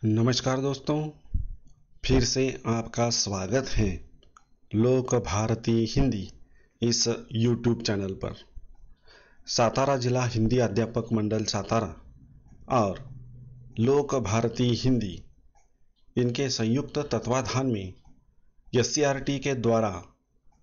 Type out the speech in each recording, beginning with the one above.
नमस्कार दोस्तों, फिर से आपका स्वागत है लोक भारती हिंदी इस YouTube चैनल पर। सातारा जिला हिंदी अध्यापक मंडल सातारा और लोक भारती हिंदी इनके संयुक्त तत्वाधान में SCRT के द्वारा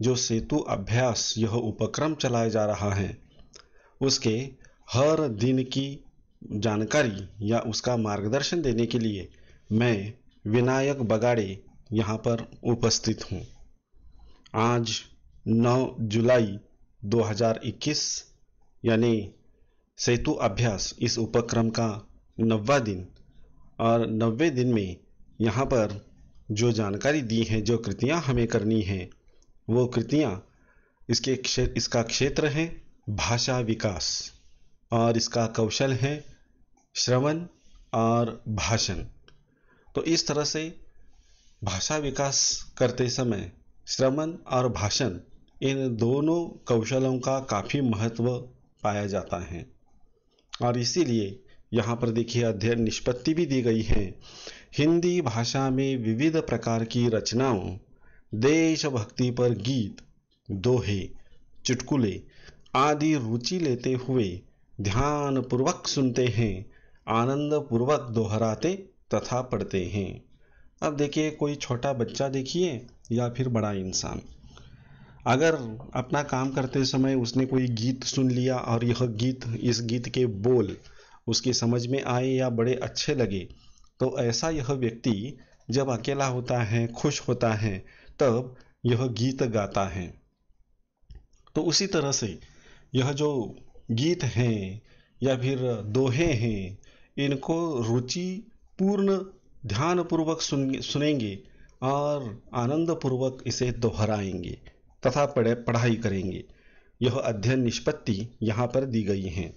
जो सेतु अभ्यास यह उपक्रम चलाया जा रहा है, उसके हर दिन की जानकारी या उसका मार्गदर्शन देने के लिए मैं विनायक बगाड़े यहाँ पर उपस्थित हूँ। आज 9 जुलाई 2021 यानी सेतु अभ्यास इस उपक्रम का 90वां दिन, और 90वें दिन में यहाँ पर जो जानकारी दी है, जो कृतियाँ हमें करनी है, वो कृतियाँ इसका क्षेत्र है भाषा विकास और इसका कौशल है श्रवण और भाषण। तो इस तरह से भाषा विकास करते समय श्रवण और भाषण इन दोनों कौशलों का काफ़ी महत्व पाया जाता है, और इसीलिए यहाँ पर देखिए अध्ययन निष्पत्ति भी दी गई है। हिंदी भाषा में विविध प्रकार की रचनाओं, देशभक्ति पर गीत, दोहे, चुटकुले आदि रुचि लेते हुए ध्यान पूर्वक सुनते हैं, आनंद पूर्वक दोहराते तथा पढ़ते हैं। अब देखिए, कोई छोटा बच्चा देखिए या फिर बड़ा इंसान, अगर अपना काम करते समय उसने कोई गीत सुन लिया और इस गीत के बोल उसकी समझ में आए या बड़े अच्छे लगे, तो ऐसा यह व्यक्ति जब अकेला होता है, खुश होता है, तब यह गीत गाता है। तो उसी तरह से यह जो गीत हैं या फिर दोहे हैं, इनको रुचि पूर्ण ध्यान पूर्वक सुनेंगे और आनंद पूर्वक इसे दोहराएंगे तथा पढ़ाई करेंगे। यह अध्ययन निष्पत्ति यहाँ पर दी गई है।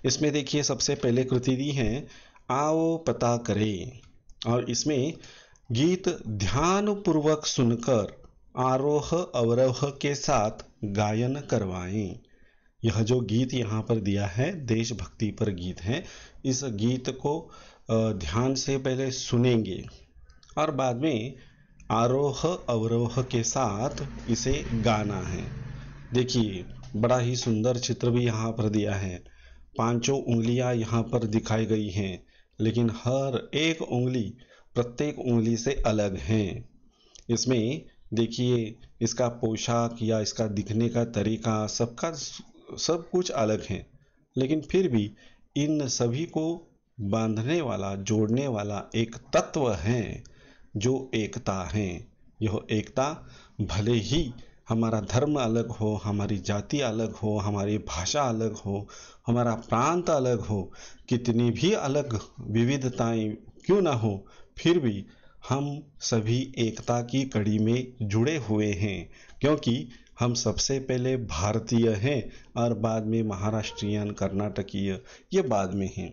इसमें देखिए सबसे पहले कृति दी है आओ पता करें, और इसमें गीत ध्यान पूर्वक सुनकर आरोह अवरोह के साथ गायन करवाएं। यह जो गीत यहाँ पर दिया है देशभक्ति पर गीत है, इस गीत को ध्यान से पहले सुनेंगे और बाद में आरोह अवरोह के साथ इसे गाना है। देखिए बड़ा ही सुंदर चित्र भी यहाँ पर दिया है। 5 उंगलियां यहाँ पर दिखाई गई हैं, लेकिन हर एक उंगली प्रत्येक उंगली से अलग है। इसमें देखिए इसका पोशाक या इसका दिखने का तरीका सब कुछ अलग है, लेकिन फिर भी इन सभी को बांधने वाला, जोड़ने वाला एक तत्व है जो एकता है। यह एकता भले ही हमारा धर्म अलग हो, हमारी जाति अलग हो, हमारी भाषा अलग हो, हमारा प्रांत अलग हो, कितनी भी अलग विविधताएं क्यों ना हो, फिर भी हम सभी एकता की कड़ी में जुड़े हुए हैं, क्योंकि हम सबसे पहले भारतीय हैं और बाद में महाराष्ट्रियन, कर्नाटकीय, ये बाद में हैं।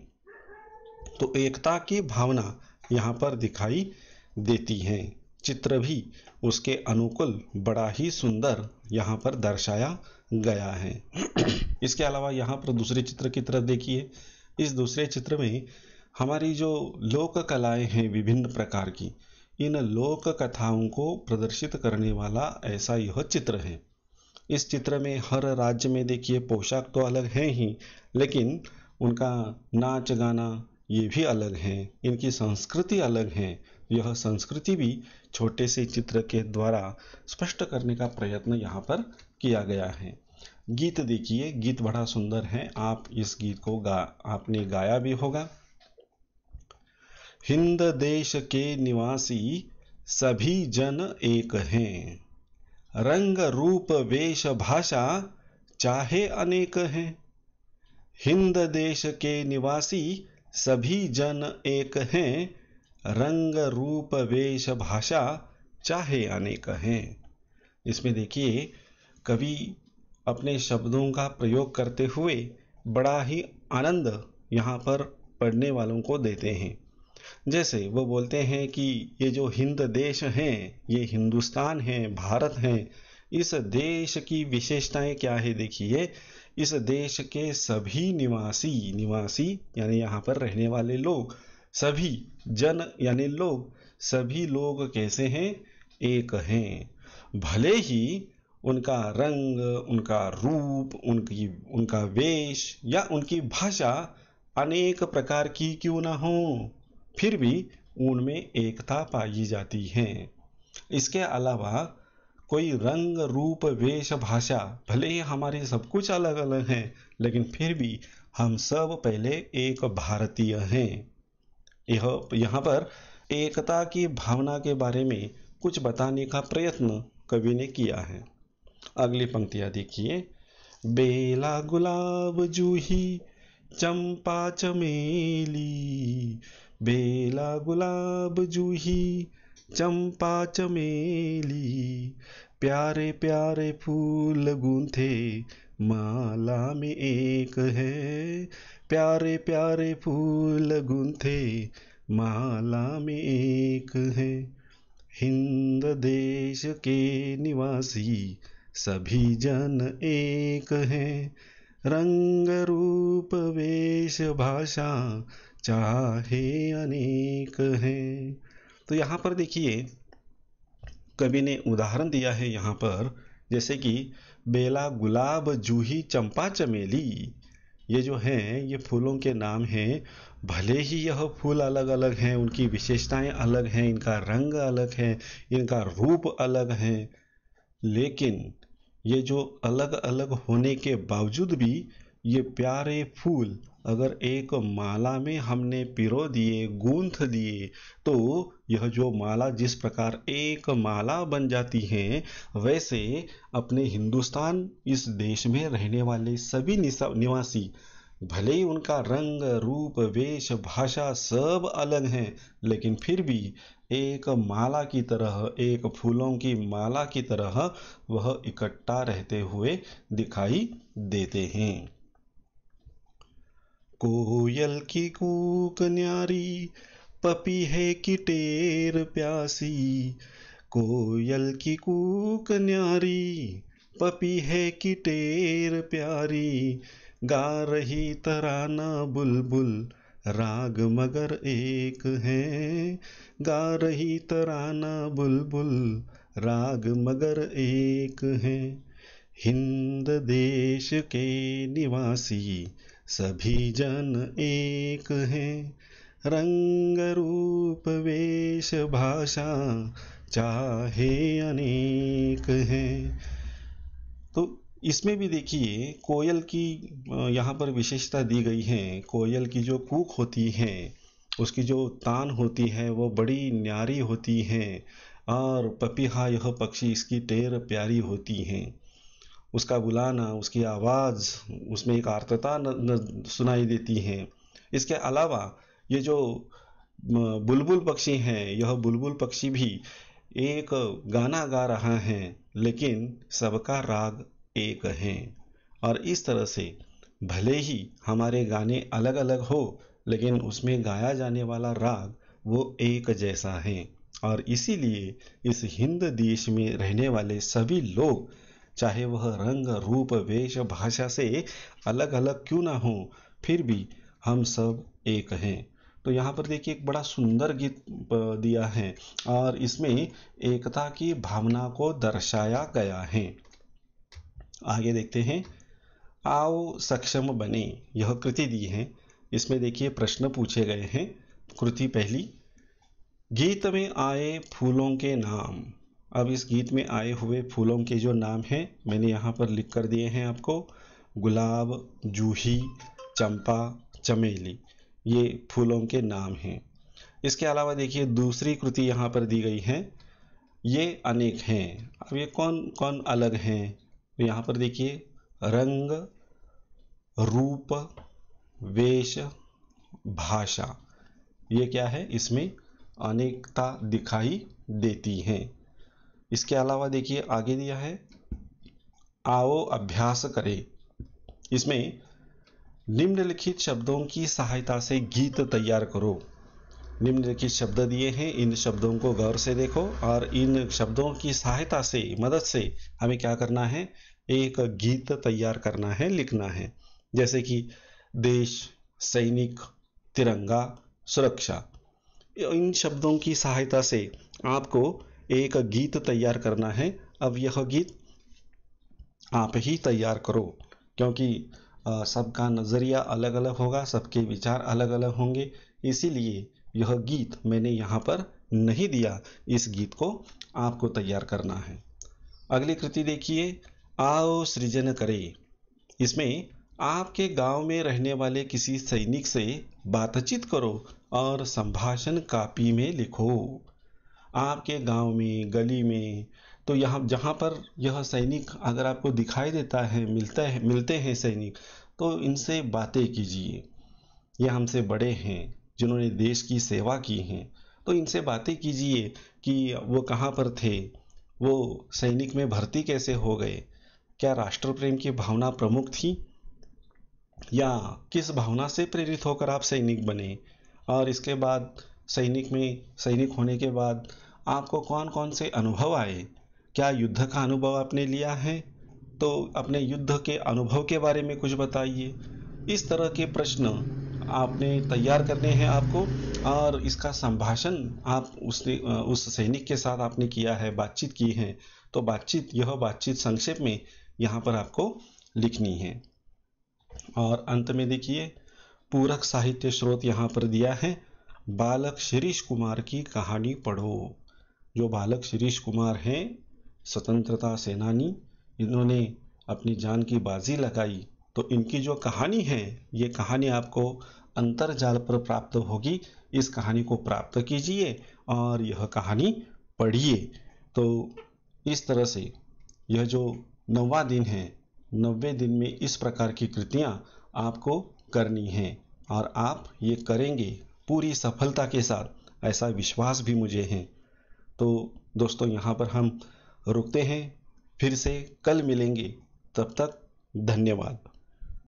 तो एकता की भावना यहाँ पर दिखाई देती है। चित्र भी उसके अनुकूल बड़ा ही सुंदर यहाँ पर दर्शाया गया है। इसके अलावा यहाँ पर दूसरे चित्र की तरफ देखिए। इस दूसरे चित्र में हमारी जो लोक कलाएं हैं विभिन्न प्रकार की, इन लोक कथाओं को प्रदर्शित करने वाला ऐसा यह चित्र है। इस चित्र में हर राज्य में देखिए पोशाक तो अलग है ही, लेकिन उनका नाच गाना ये भी अलग है, इनकी संस्कृति अलग है। यह संस्कृति भी छोटे से चित्र के द्वारा स्पष्ट करने का प्रयत्न यहाँ पर किया गया है। गीत देखिए, गीत बड़ा सुंदर है। आप इस गीत को आपने गाया भी होगा। हिंद देश के निवासी सभी जन एक हैं, रंग रूप वेश भाषा चाहे अनेक हैं। हिंद देश के निवासी सभी जन एक हैं, रंग रूप वेश भाषा चाहे अनेक हैं। इसमें देखिए कवि अपने शब्दों का प्रयोग करते हुए बड़ा ही आनंद यहाँ पर पढ़ने वालों को देते हैं। जैसे वो बोलते हैं कि ये जो हिंद देश हैं, ये हिंदुस्तान है, भारत है, इस देश की विशेषताएं क्या है देखिए। इस देश के सभी निवासी यानी यहाँ पर रहने वाले लोग सभी जन यानी लोग, सभी लोग कैसे हैं? एक हैं। भले ही उनका रंग, उनका रूप, उनका वेश या उनकी भाषा अनेक प्रकार की क्यों ना हो, फिर भी उनमें एकता पाई जाती है। इसके अलावा कोई रंग, रूप, वेश, भाषा, भले ही हमारे सब कुछ अलग अलग हैं, लेकिन फिर भी हम सब पहले एक भारतीय हैं। यह यहाँ पर एकता की भावना के बारे में कुछ बताने का प्रयत्न कवि ने किया है। अगली पंक्तियां देखिए। बेला गुलाब जूही चंपा चमेली, बेला गुलाब जूही चंपा चमेली, प्यारे प्यारे फूल गूंथे माला में एक है, प्यारे प्यारे फूल गूंथे माला में एक है। हिंद देश के निवासी सभी जन एक हैं, रंग रूप वेश भाषा चाहे अनेक हैं। तो यहाँ पर देखिए कवि ने उदाहरण दिया है यहाँ पर, जैसे कि बेला गुलाब जूही चंपा चमेली, ये जो हैं ये फूलों के नाम हैं। भले ही यह फूल अलग अलग हैं, उनकी विशेषताएं अलग हैं, इनका रंग अलग है, इनका रूप अलग है, लेकिन ये जो अलग अलग होने के बावजूद भी ये प्यारे फूल अगर एक माला में हमने पिरो दिए, गूंथ दिए, तो यह जो माला जिस प्रकार एक माला बन जाती है, वैसे अपने हिंदुस्तान इस देश में रहने वाले सभी निवासी, भले ही उनका रंग, रूप, वेश, भाषा सब अलग हैं, लेकिन फिर भी एक माला की तरह, एक फूलों की माला की तरह वह इकट्ठा रहते हुए दिखाई देते हैं। कोयल की कूक न्यारी, पपीहे की टेर प्यासी, कोयल की कूक न्यारी, पपीहे की टेर प्यारी, गा रही तराना बुलबुल, राग मगर एक है, गा रही तराना बुलबुल, राग मगर एक है। हिंद देश के निवासी सभी जन एक हैं, रंग रूप वेश भाषा चाहे अनेक हैं। तो इसमें भी देखिए कोयल की यहाँ पर विशेषता दी गई है। कोयल की जो कूक होती है, उसकी जो तान होती है वो बड़ी न्यारी होती है, और पपीहा यह पक्षी इसकी टेर प्यारी होती है। उसका बुलाना, उसकी आवाज़, उसमें एक आर्तता सुनाई देती है। इसके अलावा ये जो बुलबुल पक्षी हैं, यह बुलबुल पक्षी भी एक गाना गा रहा है, लेकिन सबका राग एक है। और इस तरह से भले ही हमारे गाने अलग अलग हो, लेकिन उसमें गाया जाने वाला राग वो एक जैसा है। और इसीलिए इस हिंद देश में रहने वाले सभी लोग, चाहे वह रंग, रूप, वेश, भाषा से अलग अलग क्यों ना हो, फिर भी हम सब एक हैं। तो यहाँ पर देखिए एक बड़ा सुंदर गीत दिया है, और इसमें एकता की भावना को दर्शाया गया है। आगे देखते हैं। आओ सक्षम बने, यह कृति दी है। इसमें देखिए प्रश्न पूछे गए हैं। कृति पहली, गीत में आए फूलों के नाम। अब इस गीत में आए हुए फूलों के जो नाम हैं मैंने यहाँ पर लिख कर दिए हैं आपको। गुलाब, जूही, चंपा, चमेली, ये फूलों के नाम हैं। इसके अलावा देखिए दूसरी कृति यहाँ पर दी गई है, ये अनेक हैं। अब ये कौन कौन अलग हैं? तो यहाँ पर देखिए रंग, रूप, वेश, भाषा, ये क्या है, इसमें अनेकता दिखाई देती है। इसके अलावा देखिए आगे दिया है, आओ अभ्यास करें। इसमें निम्नलिखित शब्दों की सहायता से गीत तैयार करो। निम्नलिखित शब्द दिए हैं, इन शब्दों को गौर से देखो और इन शब्दों की सहायता से, मदद से हमें क्या करना है, एक गीत तैयार करना है, लिखना है। जैसे कि देश, सैनिक, तिरंगा, सुरक्षा। इन शब्दों की सहायता से आपको एक गीत तैयार करना है। अब यह गीत आप ही तैयार करो, क्योंकि सबका नज़रिया अलग अलग होगा, सबके विचार अलग अलग होंगे, इसीलिए यह गीत मैंने यहाँ पर नहीं दिया। इस गीत को आपको तैयार करना है। अगली कृति देखिए, आओ सृजन करे। इसमें आपके गांव में रहने वाले किसी सैनिक से बातचीत करो और संभाषण कापी में लिखो। आपके गांव में, गली में, तो यहाँ जहाँ पर यह सैनिक अगर आपको दिखाई देता है, मिलते हैं सैनिक, तो इनसे बातें कीजिए। ये हमसे बड़े हैं, जिन्होंने देश की सेवा की है, तो इनसे बातें कीजिए कि वो कहाँ पर थे, वो सैनिक में भर्ती कैसे हो गए, क्या राष्ट्र प्रेम की भावना प्रमुख थी, या किस भावना से प्रेरित होकर आप सैनिक बने, और इसके बाद सैनिक होने के बाद आपको कौन कौन से अनुभव आए, क्या युद्ध का अनुभव आपने लिया है, तो अपने युद्ध के अनुभव के बारे में कुछ बताइए। इस तरह के प्रश्न आपने तैयार करने हैं आपको, और इसका संभाषण आप उस सैनिक के साथ आपने किया है, बातचीत की है, तो यह बातचीत संक्षेप में यहाँ पर आपको लिखनी है। और अंत में देखिए, पूरक साहित्य स्रोत यहाँ पर दिया है, बालक शिरीष कुमार की कहानी पढ़ो। जो बालक शिरीष कुमार हैं, स्वतंत्रता सेनानी, इन्होंने अपनी जान की बाजी लगाई, तो इनकी जो कहानी है, ये कहानी आपको अंतर्जाल पर प्राप्त होगी। इस कहानी को प्राप्त कीजिए और यह कहानी पढ़िए। तो इस तरह से यह जो 9वां दिन है, 90 दिन में इस प्रकार की कृतियां आपको करनी हैं, और आप ये करेंगे पूरी सफलता के साथ, ऐसा विश्वास भी मुझे है। तो दोस्तों, यहाँ पर हम रुकते हैं, फिर से कल मिलेंगे। तब तक धन्यवाद।